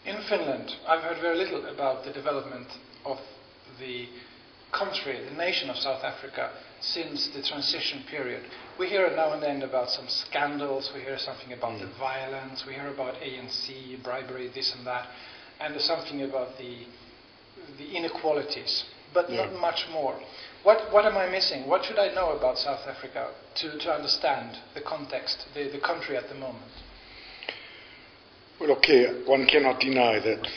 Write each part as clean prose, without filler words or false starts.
In Finland, I've heard very little about the development of the country, the nation of South Africa, since the transition period. We hear now and then about some scandals, we hear something about the violence, we hear about ANC, bribery, this and that, and there's something about the inequalities, but not much more. What am I missing? What should I know about South Africa to understand the context, the country at the moment? Well, okay, one cannot deny that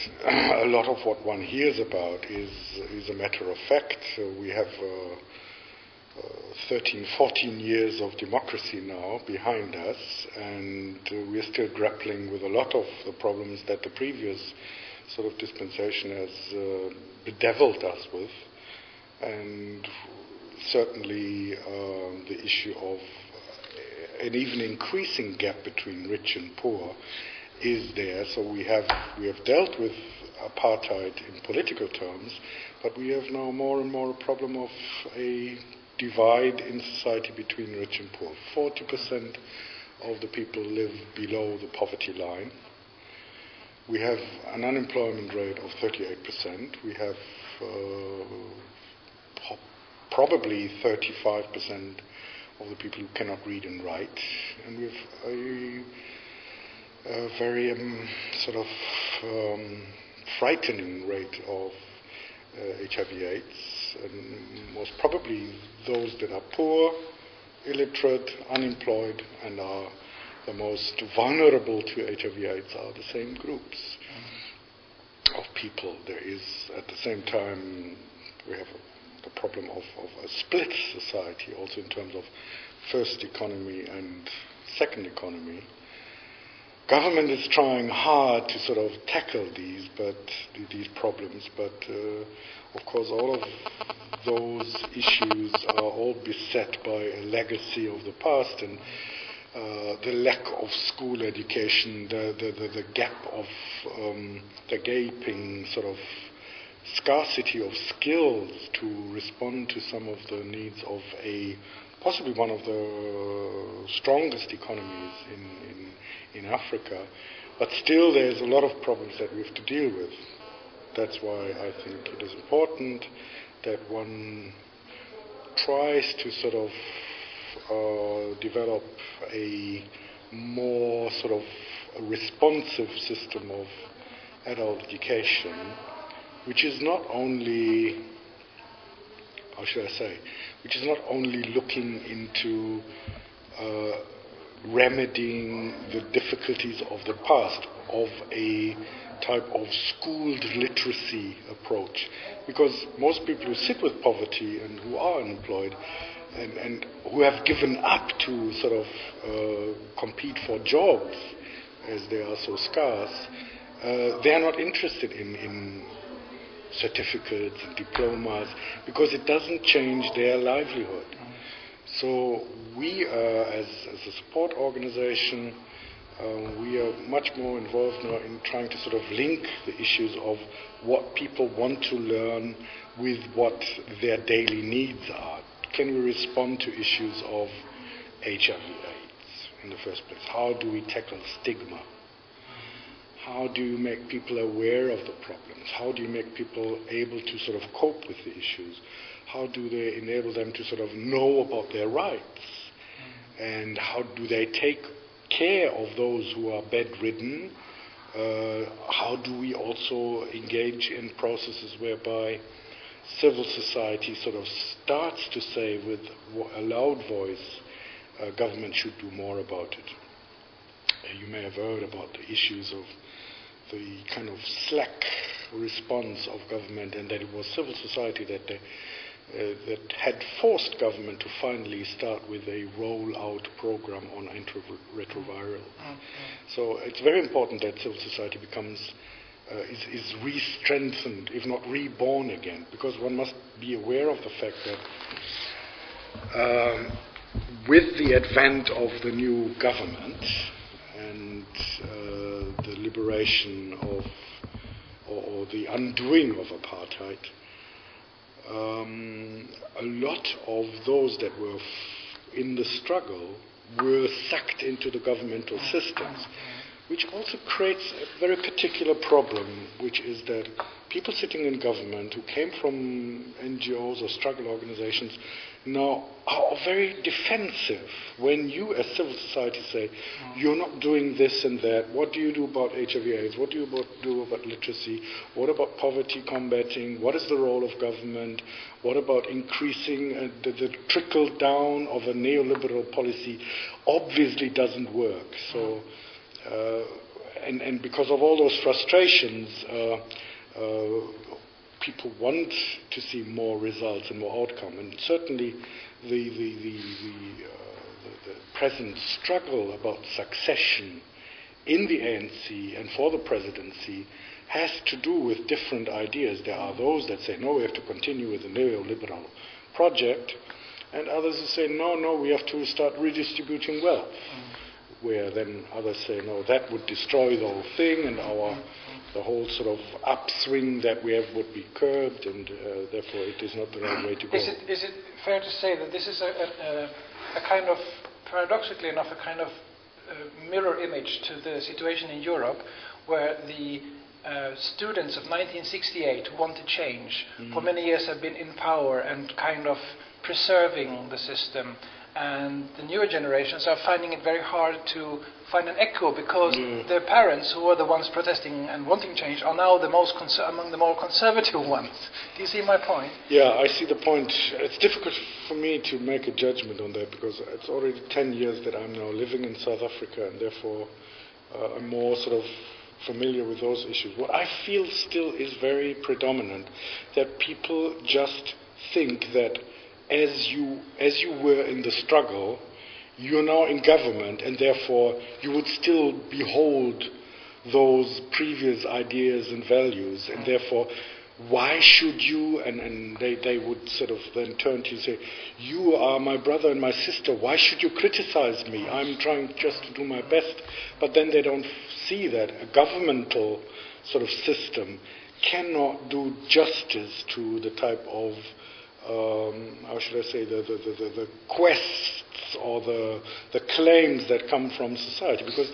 a lot of what one hears about is a matter of fact. We have 13, 14 years of democracy now behind us, and we're still grappling with a lot of the problems that the previous sort of dispensation has bedeviled us with. And certainly the issue of an even increasing gap between rich and poor is there. So we have dealt with apartheid in political terms, but we have now more and more a problem of a divide in society between rich and poor. 40% of the people live below the poverty line. We have an unemployment rate of 38%. We have probably 35% of the people who cannot read and write, and we have a very frightening rate of HIV/AIDS, and most probably those that are poor, illiterate, unemployed, and are the most vulnerable to HIV/AIDS are the same groups of people. There is, at the same time, we have the problem of a split society, also in terms of first economy and second economy. Government is trying hard to sort of tackle these problems, but of course all of those issues are all beset by a legacy of the past, and the lack of school education, the gap of the gaping sort of scarcity of skills to respond to some of the needs of possibly one of the strongest economies in Africa. But still there's a lot of problems that we have to deal with. That's why I think it is important that one tries to sort of develop a more sort of a responsive system of adult education, which is not only, how should I say, which is not only looking into remedying the difficulties of the past, of a type of schooled literacy approach. Because most people who sit with poverty and who are unemployed and who have given up to sort of compete for jobs, as they are so scarce, they are not interested in certificates and diplomas, because it doesn't change their livelihood. So we, as a support organization, we are much more involved now in trying to sort of link the issues of what people want to learn with what their daily needs are. Can we respond to issues of HIV/AIDS in the first place? How do we tackle stigma? How do you make people aware of the problems? How do you make people able to sort of cope with the issues? How do they enable them to sort of know about their rights? And how do they take care of those who are bedridden? How do we also engage in processes whereby civil society sort of starts to say with a loud voice, government should do more about it? You may have heard about the issues of the kind of slack response of government, and that it was civil society that had forced government to finally start with a roll-out program on antiretroviral. So it's very important that civil society becomes is re-strengthened, if not reborn again, because one must be aware of the fact that with the advent of the new government and the liberation of, or the undoing of apartheid, a lot of those that were in the struggle were sucked into the governmental systems. which also creates a very particular problem, which is that people sitting in government who came from NGOs or struggle organizations now are very defensive when you as civil society say, you're not doing this and that, what do you do about HIV/AIDS, what do you do about literacy, what about poverty combating, what is the role of government, what about increasing the trickle down of a neoliberal policy obviously doesn't work. So, and because of all those frustrations, people want to see more results and more outcome, and certainly the present struggle about succession in the ANC and for the presidency has to do with different ideas. There are those that say, no, we have to continue with the neoliberal project, and others who say, no, we have to start redistributing wealth, where then others say, no, that would destroy the whole thing, and the whole sort of upswing that we have would be curbed, and therefore it is not the right way to go. Is it fair to say that this is a kind of, paradoxically enough, a kind of mirror image to the situation in Europe, where the students of 1968 who wanted change for many years have been in power and kind of preserving the system, and the newer generations are finding it very hard to find an echo because their parents, who are the ones protesting and wanting change, are now the most among the more conservative ones. Do you see my point? Yeah, I see the point. It's difficult for me to make a judgment on that because it's already 10 years that I'm now living in South Africa, and therefore I'm more sort of familiar with those issues. What I feel still is very predominant, that people just think that as you were in the struggle, you're now in government, and therefore you would still behold those previous ideas and values, and therefore why should you, and they would sort of then turn to you and say, you are my brother and my sister, why should you criticize me? I'm trying just to do my best. But then they don't see that a governmental sort of system cannot do justice to the type of how should I say, the quests or the claims that come from society, because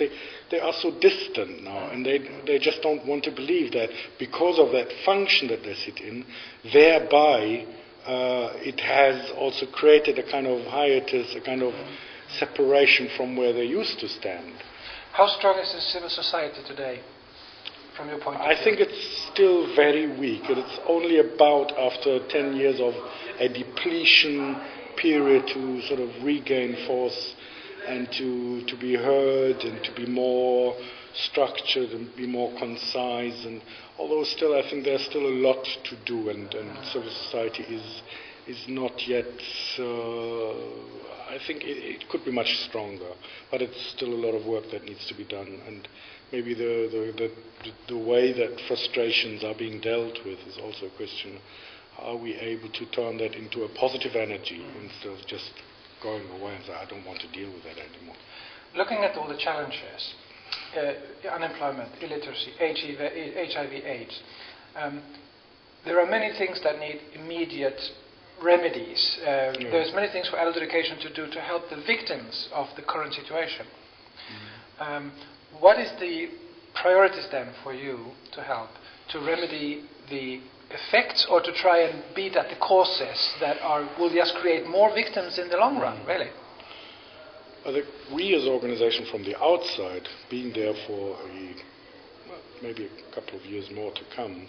they are so distant now, and they just don't want to believe that because of that function that they sit in, thereby it has also created a kind of hiatus, a kind of separation from where they used to stand. How strong is the civil society today, from your point of view? I think it's still very weak. It's only about after 10 years of a depletion period to sort of regain force and to be heard and to be more structured and be more concise. And although still I think there's still a lot to do, and civil society is not yet, I think it could be much stronger, but it's still a lot of work that needs to be done. And maybe the way that frustrations are being dealt with is also a question. Are we able to turn that into a positive energy instead of just going away and say, I don't want to deal with that anymore? Looking at all the challenges, unemployment, illiteracy, HIV/AIDS, there are many things that need immediate remedies. There's many things for adult education to do to help the victims of the current situation. What is the priorities then for you to help to remedy the effects, or to try and beat at the causes that will just create more victims in the long run, really? I think we as an organization from the outside, being there for maybe a couple of years more to come,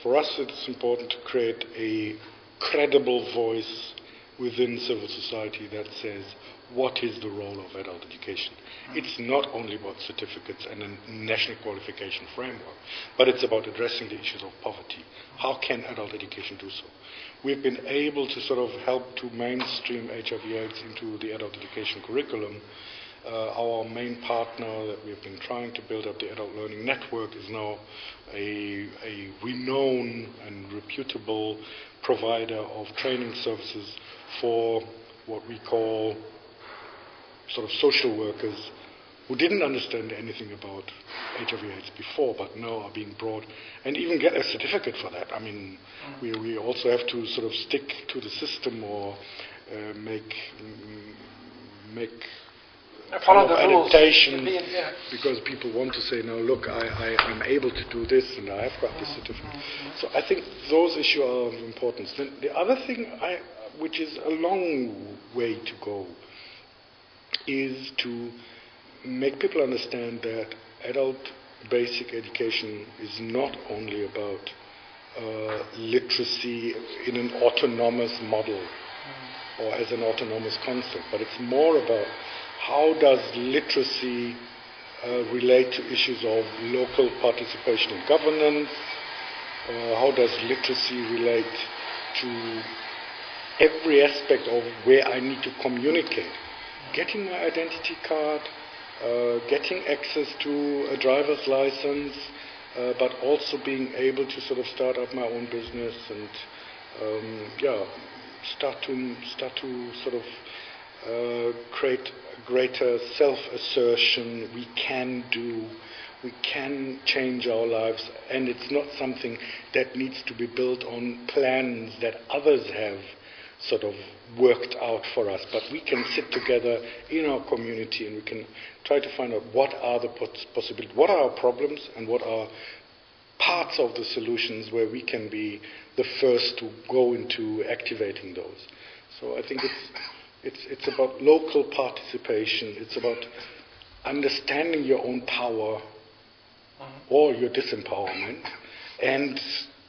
for us it's important to create a credible voice within civil society that says, what is the role of adult education? It's not only about certificates and a national qualification framework, but it's about addressing the issues of poverty. How can adult education do so? We've been able to sort of help to mainstream HIV/AIDS into the adult education curriculum. Our main partner that we've been trying to build up, the Adult Learning Network, is now a renowned and reputable provider of training services for what we call sort of social workers who didn't understand anything about HIV/AIDS before, but now are being brought and even get a certificate for that. I mean, we also have to sort of stick to the system or make follow the rules. adaptation, because people want to say, now look, I'm able to do this and I've got this certificate. So I think those issues are of importance. Then the other thing, which is a long way to go, is to make people understand that adult basic education is not only about literacy in an autonomous model or as an autonomous concept, but it's more about how does literacy relate to issues of local participation in governance, how does literacy relate to every aspect of where I need to communicate. Getting my identity card, getting access to a driver's license, but also being able to sort of start up my own business and start to sort of create greater self-assertion. We can change our lives, and it's not something that needs to be built on plans that others have sort of worked out for us, but we can sit together in our community and we can try to find out what are the possibilities, what are our problems, and what are parts of the solutions where we can be the first to go into activating those. So I think it's about local participation, it's about understanding your own power or your disempowerment and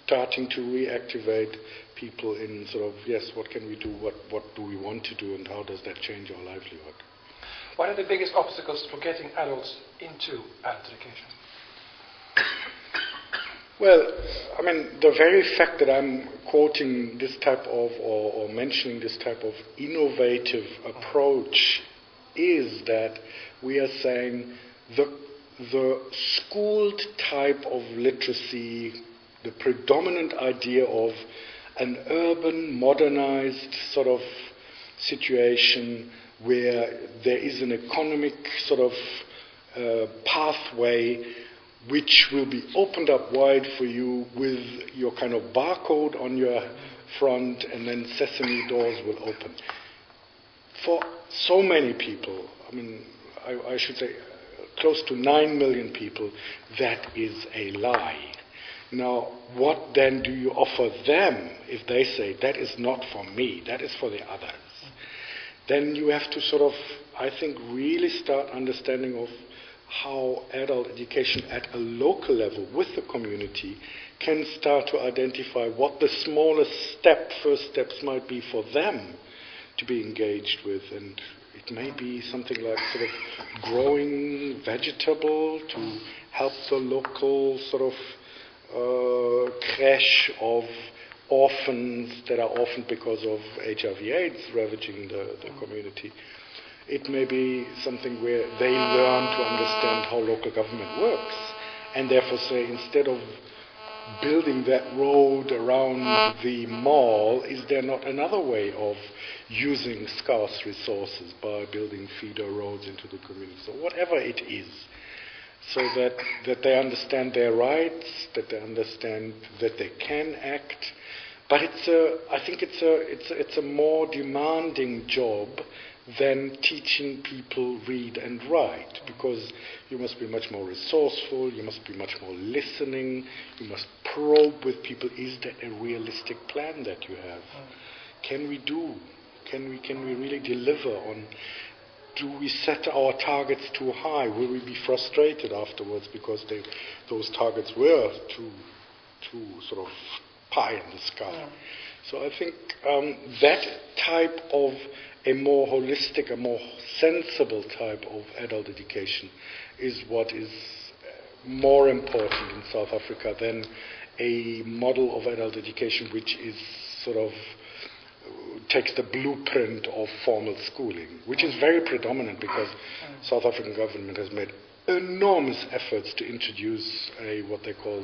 starting to reactivate people in sort of, yes, what can we do, what do we want to do, and how does that change our livelihood? What are the biggest obstacles for getting adults into adult education? Well, I mean, the very fact that I'm quoting this type of, or mentioning this type of innovative approach is that we are saying the schooled type of literacy, the predominant idea of an urban, modernized sort of situation where there is an economic sort of pathway which will be opened up wide for you with your kind of barcode on your front, and then sesame doors will open. For so many people, I mean, I should say close to 9 million people, that is a lie. Now, what then do you offer them if they say, that is not for me, that is for the others? Then you have to sort of, I think, really start understanding of how adult education at a local level with the community can start to identify what the smallest first steps might be for them to be engaged with. And it may be something like sort of growing vegetable to help the local sort of crash of orphans that are orphaned because of HIV/AIDS ravaging the community. It may be something where they learn to understand how local government works, and therefore say, instead of building that road around the mall, is there not another way of using scarce resources by building feeder roads into the community? So whatever it is, so that they understand their rights, that they understand that they can act. But I think it's a more demanding job than teaching people read and write, because you must be much more resourceful, you must be much more listening, you must probe with people, is that a realistic plan that you have? Can we really deliver on? Do we set our targets too high? Will we be frustrated afterwards because those targets were too sort of pie in the sky? So I think that type of a more holistic, a more sensible type of adult education is what is more important in South Africa than a model of adult education which is sort of takes the blueprint of formal schooling, which is very predominant because South African government has made enormous efforts to introduce what they call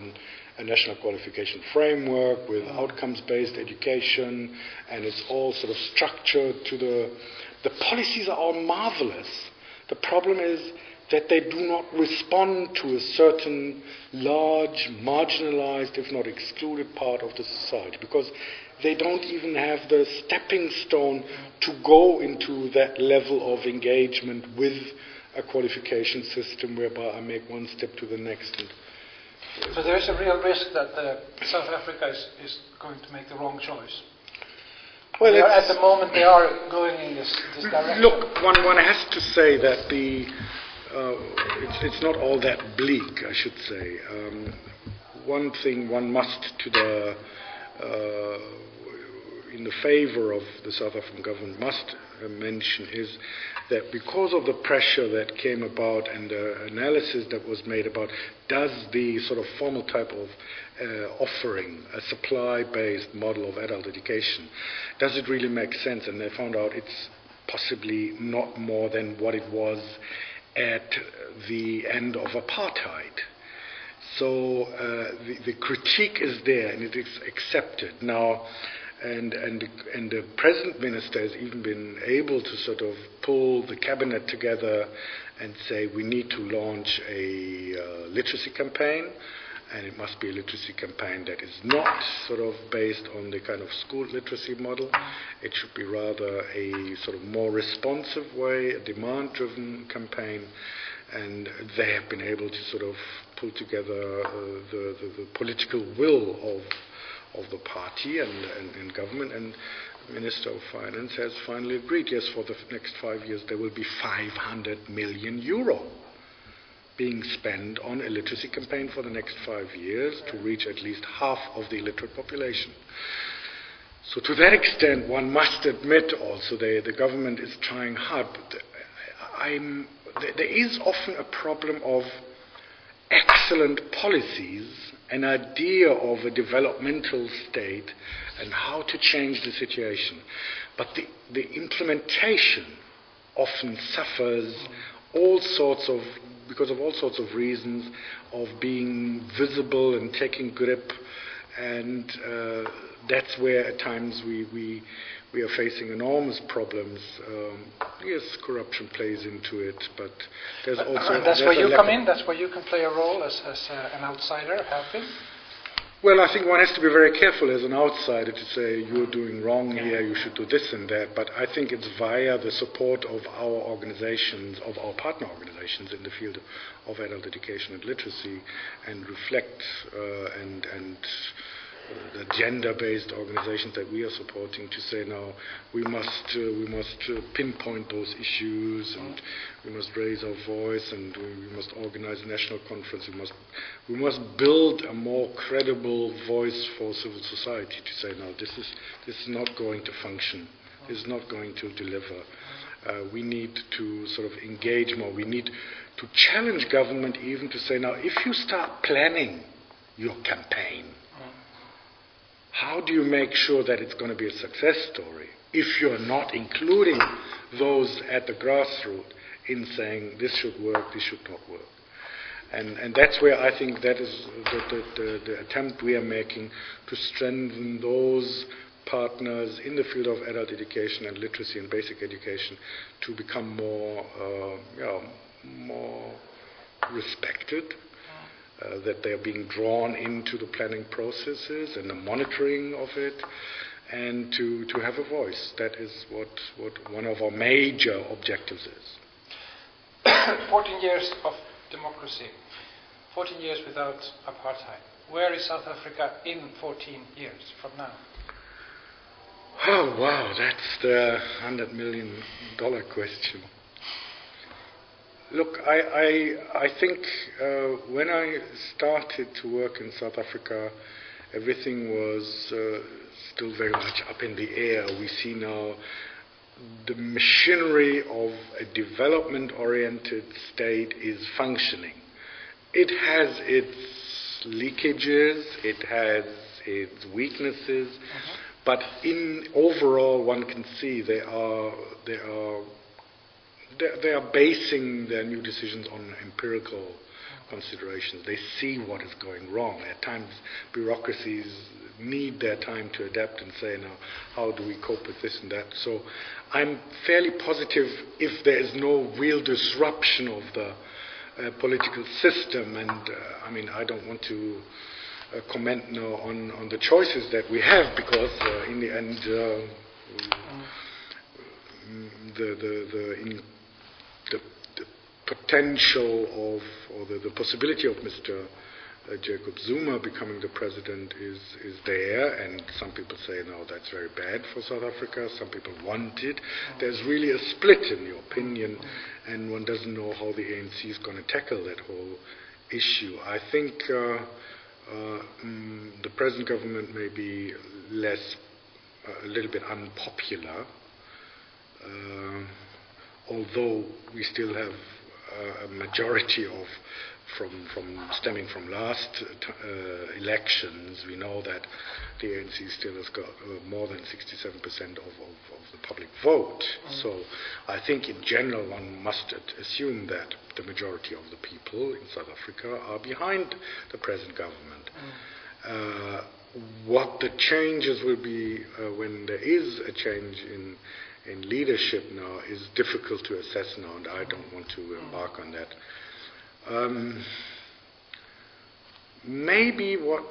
a national qualification framework with outcomes-based education, and it's all sort of structured to the policies are all marvelous. The problem is that they do not respond to a certain large, marginalized, if not excluded part of the society, because they don't even have the stepping stone to go into that level of engagement with a qualification system whereby I make one step to the next. And so there is a real risk that South Africa is going to make the wrong choice. Well, at the moment they are going in this direction. Look, one has to say that it's not all that bleak, I should say. One thing one must in the favor of the South African government must mention is that because of the pressure that came about and the analysis that was made about does the sort of formal type of offering a supply-based model of adult education, does it really make sense? And they found out it's possibly not more than what it was at the end of apartheid. So the critique is there and it is accepted now. And the present minister has even been able to sort of pull the cabinet together and say we need to launch a literacy campaign, and it must be a literacy campaign that is not sort of based on the kind of school literacy model. It should be rather a sort of more responsive way, a demand-driven campaign, and they have been able to sort of pull together the political will of the party and government, and the Minister of Finance has finally agreed, yes, for the next 5 years there will be 500 million euro being spent on a literacy campaign for the next 5 years to reach at least half of the illiterate population. So to that extent, one must admit also the government is trying hard, but there is often a problem of excellent policies, an idea of a developmental state and how to change the situation. But the implementation often suffers because of all sorts of reasons of being visible and taking grip, and that's where at times we are facing enormous problems. Yes, corruption plays into it, but there's also... And that's where you come in? That's where you can play a role as an outsider, helping? Well, I think one has to be very careful as an outsider to say, you're doing wrong here, you should do this and that, but I think it's via the support of our organizations, of our partner organizations in the field of adult education and literacy, and reflect and the gender-based organizations that we are supporting to say now we must pinpoint those issues, and we must raise our voice, and we must organize a national conference. We must build a more credible voice for civil society to say now this is not going to function. This is not going to deliver. We need to sort of engage more. We need to challenge government even to say now if you start planning your campaign, how do you make sure that it's going to be a success story if you're not including those at the grassroots in saying this should work, this should not work? And that's where I think that is the attempt we are making to strengthen those partners in the field of adult education and literacy and basic education to become more respected. That they are being drawn into the planning processes and the monitoring of it, and to have a voice. That is what one of our major objectives is. 14 years of democracy, 14 years without apartheid. Where is South Africa in 14 years from now? Oh, wow, that's the $100 million question. Look, I think when I started to work in South Africa, everything was still very much up in the air. We see now the machinery of a development-oriented state is functioning. It has its leakages, it has its weaknesses, but in overall one can see they are basing their new decisions on empirical considerations. They see what is going wrong. At times, bureaucracies need their time to adapt and say, now, how do we cope with this and that? So I'm fairly positive if there is no real disruption of the political system, and I don't want to comment now on the choices that we have, because in the end, the potential of, or the possibility of Mr. Jacob Zuma becoming the president is there, and some people say, no, that's very bad for South Africa. Some people want it. There's really a split in the opinion, and one doesn't know how the ANC is going to tackle that whole issue. I think the present government may be a little bit unpopular, although we still have a majority stemming from last elections. We know that the ANC still has got more than 67% of the public vote. So I think in general one must assume that the majority of the people in South Africa are behind the present government. What the changes will be when there is a change in leadership now is difficult to assess now, and I don't want to embark on that. Maybe what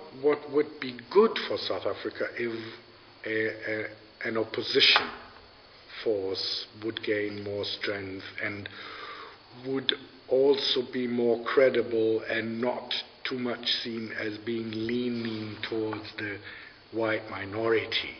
would be good for South Africa if an opposition force would gain more strength and would also be more credible and not too much seen as being leaning towards the white minority.